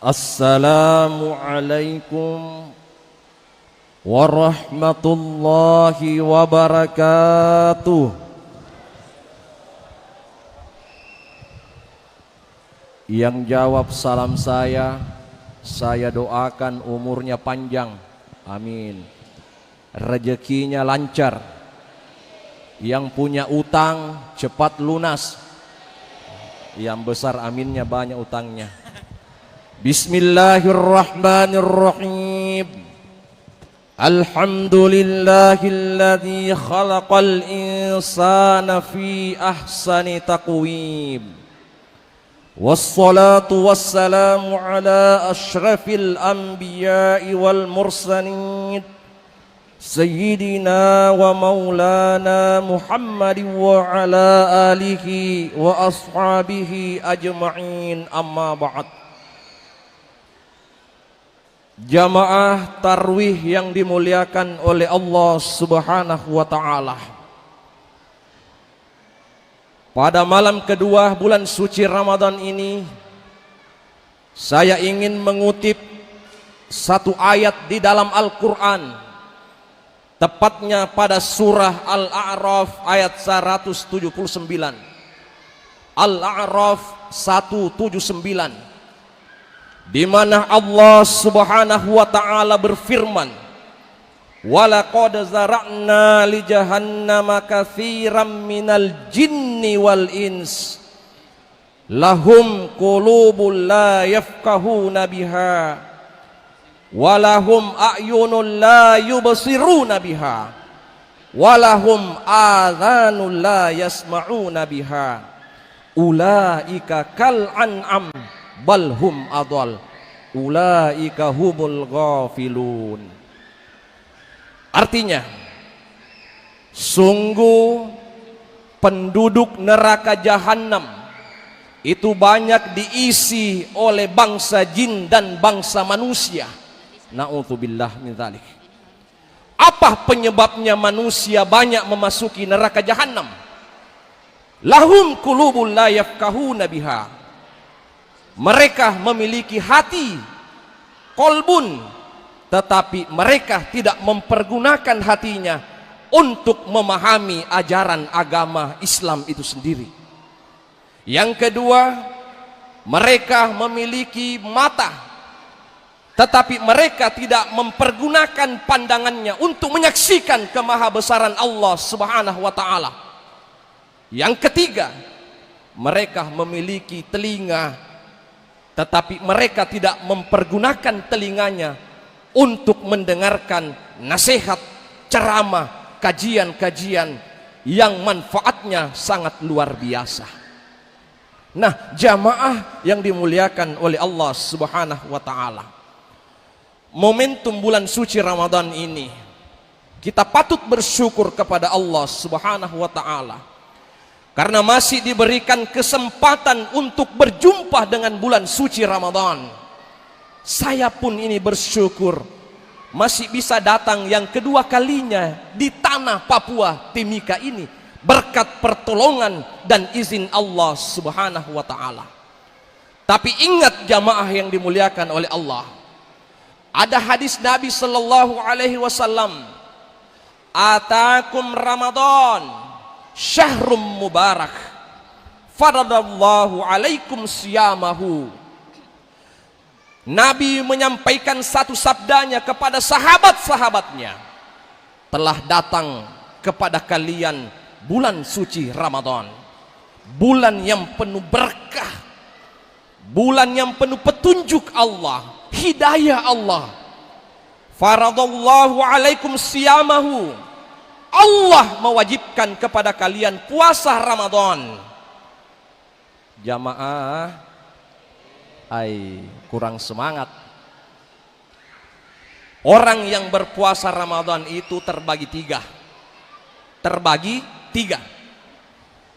Assalamualaikum warahmatullahi wabarakatuh. Yang jawab salam saya doakan umurnya panjang, amin. Rezekinya lancar. Yang punya utang cepat lunas. Yang besar aminnya, banyak utangnya. Bismillahirrahmanirrahim. Alhamdulillahilladzi khalaqal insana fi ahsani taqwim. Wassalatu wassalamu ala asyrafil anbiya'i wal mursalin. Sayyidina wa maulana Muhammadin wa ala alihi wa ashabihi ajma'in, amma ba'd. Jamaah tarwih yang dimuliakan oleh Allah Subhanahu wa ta'ala, pada malam kedua bulan suci Ramadan ini, saya ingin mengutip satu ayat di dalam Al-Quran, tepatnya pada surah Al-A'raf ayat 179. Al-A'raf 179, di mana Allah Subhanahu wa ta'ala berfirman, walaqad zara'na li jahannama katsiran minal jinni wal ins lahum qulubun la yafqahuna biha walahum a'yunun la yubsiruna biha walahum adhanun la yasma'una biha ulaika kal an'am bal hum adall ulaika humul ghafilun. Artinya, sungguh penduduk neraka jahanam itu banyak diisi oleh bangsa jin dan bangsa manusia. Na'udzubillah min dzalik. Apa penyebabnya manusia banyak memasuki neraka jahanam? Lahum qulubun la yafqahuna biha. Mereka memiliki hati, kolbun, tetapi mereka tidak mempergunakan hatinya untuk memahami ajaran agama Islam itu sendiri. Yang kedua, mereka memiliki mata, tetapi mereka tidak mempergunakan pandangannya untuk menyaksikan kemahabesaran Allah Subhanahu wa ta'ala. Yang ketiga, mereka memiliki telinga, tetapi mereka tidak mempergunakan telinganya untuk mendengarkan nasihat, ceramah, kajian-kajian yang manfaatnya sangat luar biasa. Nah, jamaah yang dimuliakan oleh Allah Subhanahu wa ta'ala, momentum bulan suci Ramadan ini kita patut bersyukur kepada Allah Subhanahu wa ta'ala, karena masih diberikan kesempatan untuk berjumpa dengan bulan suci Ramadan. Saya pun ini bersyukur masih bisa datang yang kedua kalinya di tanah Papua Timika ini, berkat pertolongan dan izin Allah Subhanahu wa ta'ala. Tapi ingat jamaah yang dimuliakan oleh Allah, ada hadis Nabi sallallahu alaihi wasallam, atakum Ramadan syahrum mubarak faradallahu alaikum siyamahu. Nabi menyampaikan satu sabdanya kepada sahabat-sahabatnya, telah datang kepada kalian bulan suci Ramadan, bulan yang penuh berkah, bulan yang penuh petunjuk Allah, hidayah Allah. Faradallahu alaikum siyamahu, Allah mewajibkan kepada kalian puasa Ramadan. Jamaah, kurang semangat. Orang yang berpuasa Ramadan itu terbagi tiga.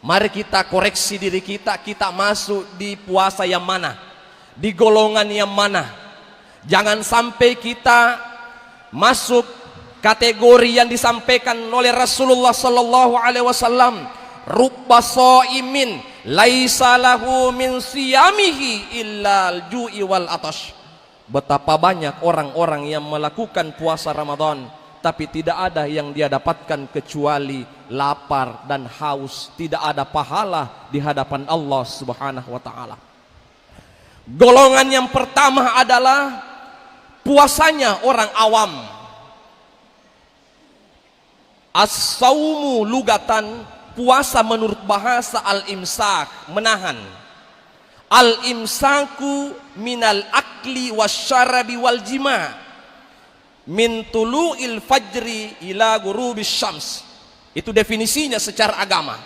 Mari kita koreksi diri kita, kita masuk di puasa yang mana, di golongan yang mana. Jangan sampai kita masuk kategori yang disampaikan oleh Rasulullah sallallahu alaihi wasallam, rubba shaimin laisa lahu min siyamihi illa al-ju'i wal atash. Betapa banyak orang-orang yang melakukan puasa Ramadan, tapi tidak ada yang dia dapatkan kecuali lapar dan haus. Tidak ada pahala di hadapan Allah Subhanahu wa ta'ala. Golongan yang pertama adalah puasanya orang awam. As-saumu lugatan, puasa menurut bahasa al-imsak, menahan. Al-imsaku minal akli wasyarabi wal jima' min tulu'il fajri ila ghurubis syams. Itu definisinya secara agama.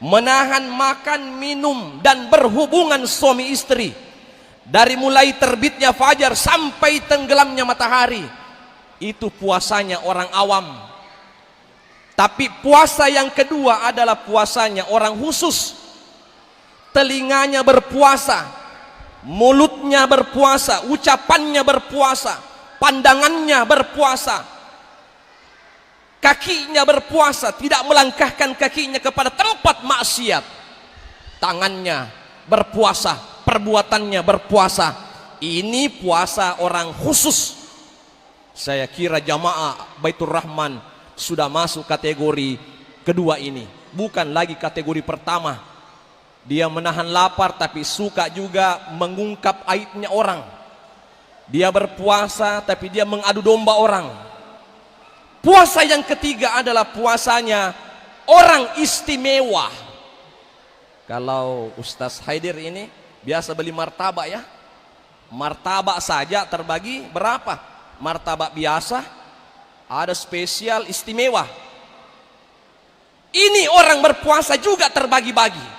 Menahan makan, minum dan berhubungan suami istri dari mulai terbitnya fajar sampai tenggelamnya matahari. Itu puasanya orang awam. Tapi puasa yang kedua adalah puasanya orang khusus. Telinganya berpuasa, mulutnya berpuasa, ucapannya berpuasa, pandangannya berpuasa, kakinya berpuasa, tidak melangkahkan kakinya kepada tempat maksiat. Tangannya berpuasa, perbuatannya berpuasa. Ini puasa orang khusus. Saya kira jamaah Baitur Rahman sudah masuk kategori kedua ini, bukan lagi kategori pertama. Dia menahan lapar tapi suka juga mengungkap aibnya orang. Dia berpuasa tapi dia mengadu domba orang. Puasa yang ketiga adalah puasanya orang istimewa. Kalau Ustaz Haidir ini biasa beli martabak ya. Martabak saja terbagi berapa? Martabak biasa, ada spesial, istimewa. Ini orang berpuasa juga terbagi-bagi.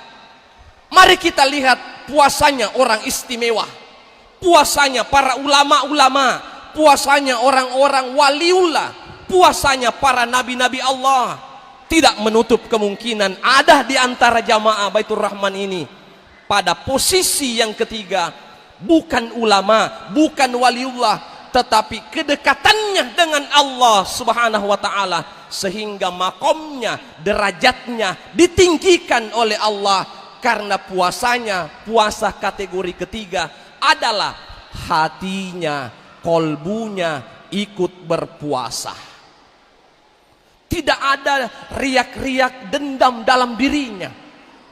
Mari kita lihat puasanya orang istimewa, puasanya para ulama-ulama, puasanya orang-orang waliullah, puasanya para nabi-nabi Allah. Tidak menutup kemungkinan ada di antara jamaah Baitur Rahman ini pada posisi yang ketiga, bukan ulama, bukan waliullah, tetapi kedekatannya dengan Allah Subhanahu wa ta'ala, sehingga makomnya, derajatnya ditinggikan oleh Allah. Karena puasanya, puasa kategori ketiga adalah hatinya, kolbunya ikut berpuasa. Tidak ada riak-riak dendam dalam dirinya,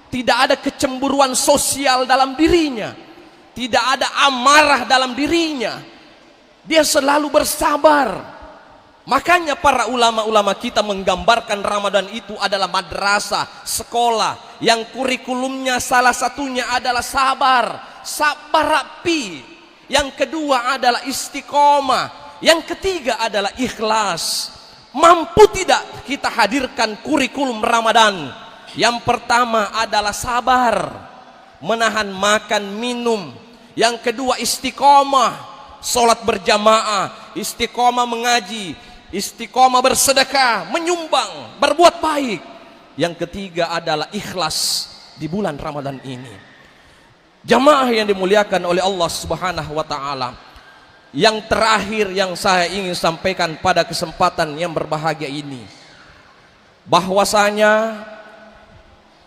tidak ada kecemburuan sosial dalam dirinya, tidak ada amarah dalam dirinya. Dia selalu bersabar. Makanya para ulama-ulama kita menggambarkan Ramadan itu adalah madrasah, sekolah yang kurikulumnya salah satunya adalah sabar, sabar rapi. Yang kedua adalah istiqomah. Yang ketiga adalah ikhlas. Mampu tidak kita hadirkan kurikulum Ramadan? Yang pertama adalah sabar, menahan makan minum. Yang kedua istiqomah, sholat berjamaah, istiqomah mengaji, istiqomah bersedekah, menyumbang, berbuat baik. Yang ketiga adalah ikhlas di bulan Ramadan ini. Jamaah yang dimuliakan oleh Allah Subhanahu wa ta'ala, yang terakhir yang saya ingin sampaikan pada kesempatan yang berbahagia ini, bahwasanya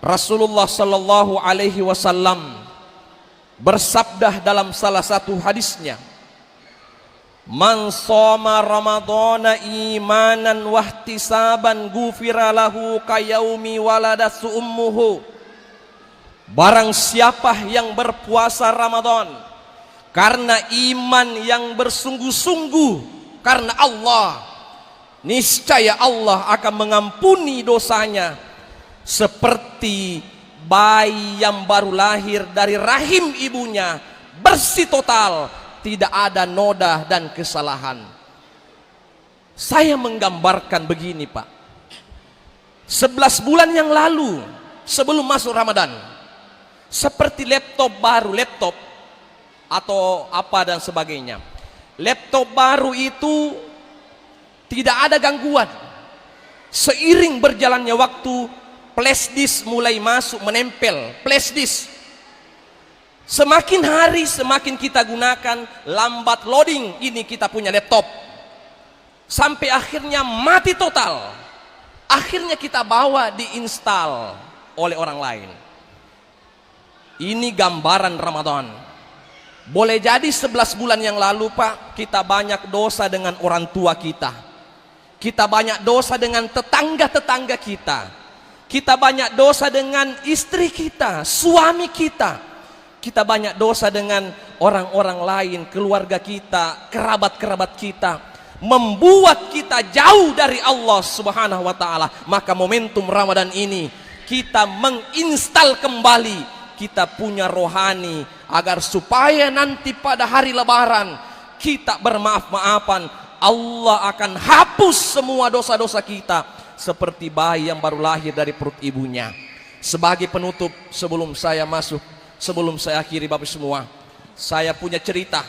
Rasulullah sallallahu alaihi wasallam bersabda dalam salah satu hadisnya, man shoma ramadhana imanan wahtisaban ghufira lahu kayaumi waladatu ummuhu. Barang siapa yang berpuasa Ramadan karena iman yang bersungguh-sungguh karena Allah, niscaya Allah akan mengampuni dosanya seperti bayi yang baru lahir dari rahim ibunya, bersih total, tidak ada noda dan kesalahan. Saya menggambarkan begini Pak, 11 bulan yang lalu sebelum masuk Ramadan, seperti laptop baru, laptop atau apa dan sebagainya. Laptop baru itu tidak ada gangguan. Seiring berjalannya waktu, flash disk mulai masuk, menempel flash disk. Semakin hari semakin kita gunakan, lambat loading ini kita punya laptop, sampai akhirnya mati total. Akhirnya kita bawa diinstal oleh orang lain. Ini gambaran Ramadan. Boleh jadi 11 bulan yang lalu Pak, kita banyak dosa dengan orang tua kita. Kita banyak dosa dengan tetangga-tetangga kita. Kita banyak dosa dengan istri kita, suami kita. Kita banyak dosa dengan orang-orang lain, keluarga kita, kerabat-kerabat kita. Membuat kita jauh dari Allah Subhanahu wa ta'ala. Maka momentum Ramadan ini kita menginstal kembali kita punya rohani, agar supaya nanti pada hari lebaran kita bermaaf-maafan. Allah akan hapus semua dosa-dosa kita seperti bayi yang baru lahir dari perut ibunya. Sebagai penutup, sebelum saya akhiri Bapak semua, saya punya cerita.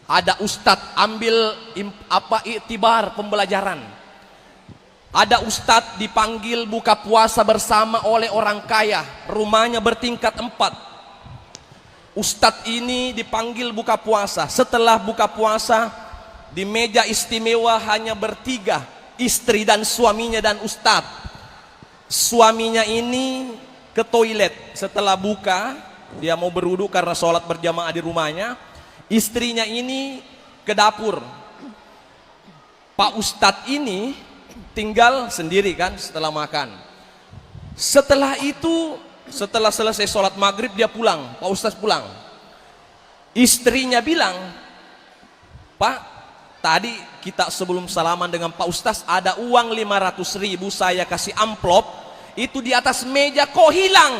Ada ustadz ambil iktibar pembelajaran. Ada ustadz dipanggil buka puasa bersama oleh orang kaya, rumahnya bertingkat 4. Ustadz ini dipanggil buka puasa. Setelah buka puasa, di meja istimewa hanya bertiga, istri dan suaminya dan ustadz. Suaminya ini ke toilet. Setelah buka, dia mau berwudu karena sholat berjamaah di rumahnya. Istrinya ini ke dapur. Pak ustadz ini tinggal sendiri kan setelah makan. Setelah itu, setelah selesai sholat maghrib dia pulang. Pak ustadz pulang. Istrinya bilang, Pak, tadi kita sebelum salaman dengan Pak ustadz ada uang 500.000 saya kasih amplop, itu di atas meja kok hilang.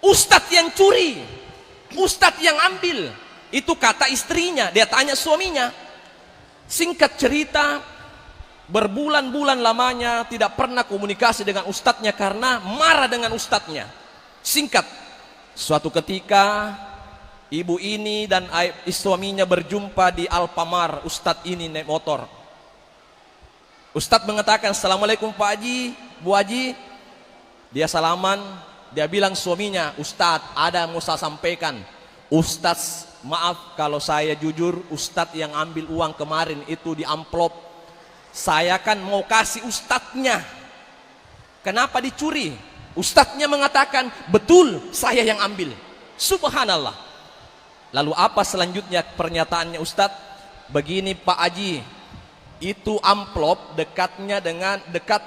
Ustadz yang curi, ustadz yang ambil. Itu kata istrinya. Dia tanya suaminya. Singkat cerita, berbulan-bulan lamanya tidak pernah komunikasi dengan ustadznya karena marah dengan ustadznya. Singkat, suatu ketika ibu ini dan suaminya berjumpa di Alfamart. Ustadz ini naik motor. Ustadz mengatakan, Assalamualaikum Pak Haji, Bu Haji. Dia salaman. Dia bilang suaminya, Ustadz ada yang mau saya sampaikan. Ustadz, maaf kalau saya jujur, Ustadz yang ambil uang kemarin itu di amplop. Saya kan mau kasih ustadznya. Kenapa dicuri? Ustadznya mengatakan, betul saya yang ambil. Subhanallah. Lalu apa selanjutnya pernyataannya ustadz? Begini Pak Haji, itu amplop dekat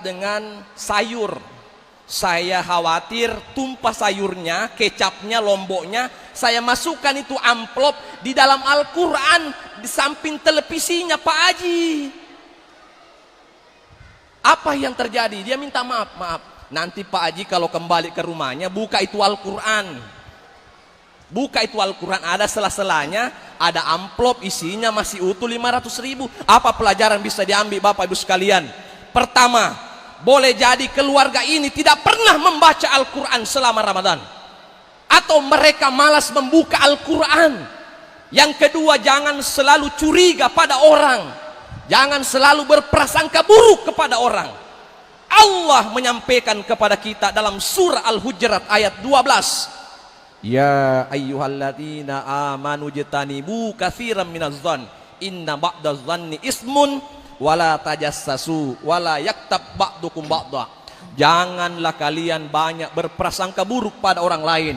dengan sayur. Saya khawatir tumpah sayurnya, kecapnya, lomboknya. Saya masukkan itu amplop di dalam Al-Quran di samping televisinya Pak Haji. Apa yang terjadi? Dia minta maaf. Nanti Pak Haji kalau kembali ke rumahnya buka itu Al-Quran. Buka itu Al-Quran, ada sela-selanya, ada amplop isinya masih utuh 500.000. Apa pelajaran bisa diambil Bapak Ibu sekalian? Pertama, boleh jadi keluarga ini tidak pernah membaca Al-Quran selama Ramadan, atau mereka malas membuka Al-Quran. Yang kedua, jangan selalu curiga pada orang, jangan selalu berprasangka buruk kepada orang. Allah menyampaikan kepada kita dalam surah Al-Hujurat ayat 12, Ya ayyuhalladzina amanu jtanibu katsiran minadh-dhon inna ba'dadh-dhonni ismun wala tajassasu wala yaktab ba'dukum ba'dha. Janganlah kalian banyak berprasangka buruk pada orang lain.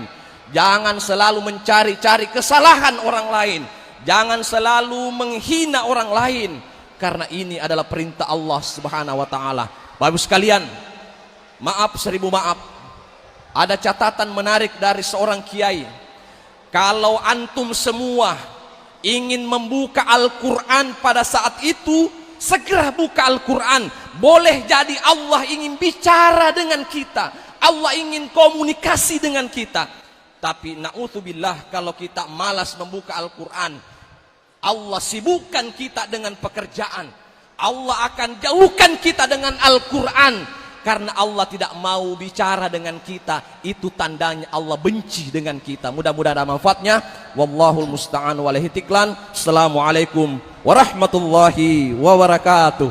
Jangan selalu mencari-cari kesalahan orang lain. Jangan selalu menghina orang lain, karena ini adalah perintah Allah Subhanahu wa taala. Bapak Ibu sekalian, maaf seribu maaf. Ada catatan menarik dari seorang kiai. Kalau antum semua ingin membuka Al-Quran pada saat itu, segera buka Al-Quran. Boleh jadi Allah ingin bicara dengan kita, Allah ingin komunikasi dengan kita. Tapi na'udzubillah, kalau kita malas membuka Al-Quran, Allah sibukkan kita dengan pekerjaan. Allah akan jauhkan kita dengan Al-Quran, karena Allah tidak mau bicara dengan kita. Itu tandanya Allah benci dengan kita. Mudah-mudahan ada manfaatnya. Wallahul musta'an walaihi tiklan. Assalamualaikum warahmatullahi wabarakatuh.